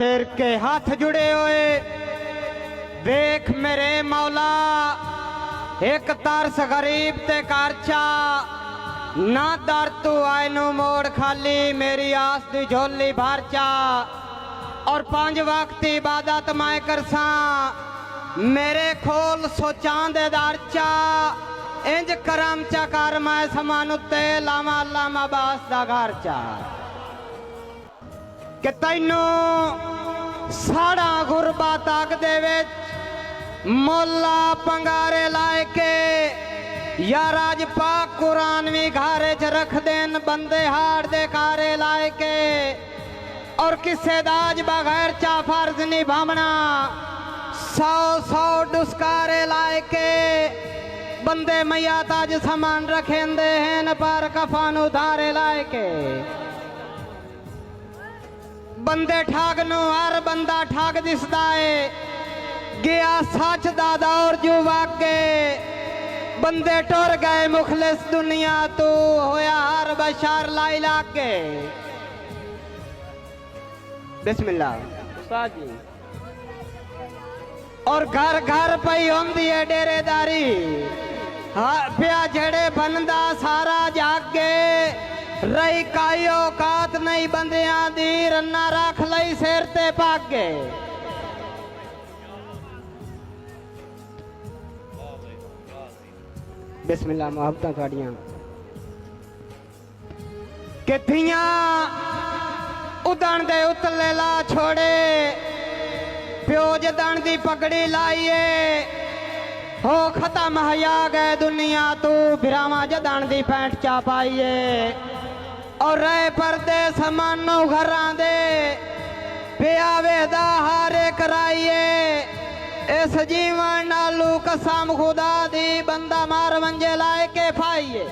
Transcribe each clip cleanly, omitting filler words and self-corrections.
सिर के हाथ जुड़े हुए वेख मेरे मौला, एक तरस गरीब ते कारचा ना दर तू आयनू मोड़ खाली, मेरी आस दी झोली भारचा और 5 वक्त इबादत मैं करसा, मेरे खोल सोचां दे दारचा इंज करम चा कर मैं समान उत्ते लामा लामा बास दा घरचा कि तैनू साड़ा गुरबा तक दे विच मोला पंगारे लाए के या राज पाक कुरान भी घारे च रख देन बंदे हार दे कारे लाए के और किसे दाज बगैर चा फर्ज निभावना 100 डुस्कारे लाए के बंदे मैया ताज समान रखेंदे हैं पर कफन उधारे लाए के बंदे ठग नू हर बंदा ठग दिसदा है गया सच दा दौर जो वाके बंदे टुर गए मुखलिस दुनिया तू होया हर बशार लाई लाके। बिस्मिल्लाह उस्ताद जी। और घर घर पई होंदी है डेरेदारी पिया जड़े बंदा सारा जागे रही काई औकात नहीं बंदियां दी रन्ना रख लई सिर ते पागे। बिस्मिल्लाह मोहब्बतां थोड़ियां किथियां उदण दे उतले ला छोड़े प्यो जदण दी पगड़ी लाइए हो खत्म हया गए दुनिया तू बिरावा जदण दी पैंट चा पाइए और रहे पर्दे समानो घरां दे पिया वेदा हारे कराइए इस जीवन नालू कसम खुदा दी बंदा मार मंजे लाए के फाइए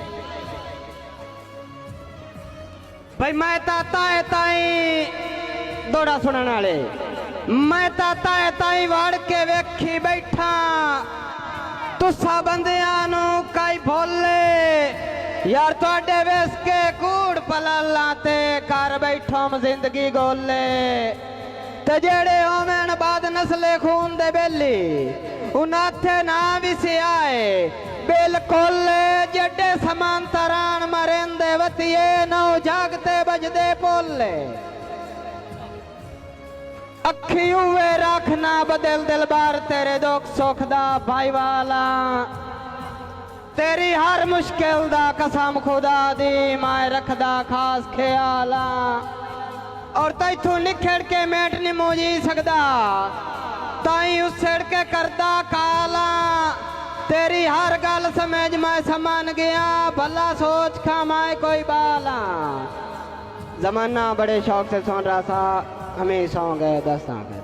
भाई मैं ताता है ताई दौड़ा सुनने वाले मैं ताता है ताई वड़ के वेखी बैठा तुसा बंदियां नू कई भोले यार तुहाडे वेस के कूड़ पलाला ते कर बैठो जिंदगी गोले ते जेड़े होवन बाद नस्ले खून दे बेली उनाथे ना भी सियाए बिल्कुल जड्डे समांतरान मरेंदे वतिए नौ जागते बजदे पोले अखी हुए रखना बदल दिल बार तेरे दुख सुख दा भाई वाला तेरी हर मुश्किल दा कसम खुदा दी मैं रखदा खास ख्याला और तैथू निखड़ के मेट नहीं मोजी सकदा ताई उस के करदा काला तेरी हर गल समझ मैं समान गया भला सोच खा मैं कोई बाला। जमाना बड़े शौक से सुन रहा था हमें सौ गए 10 आ गए।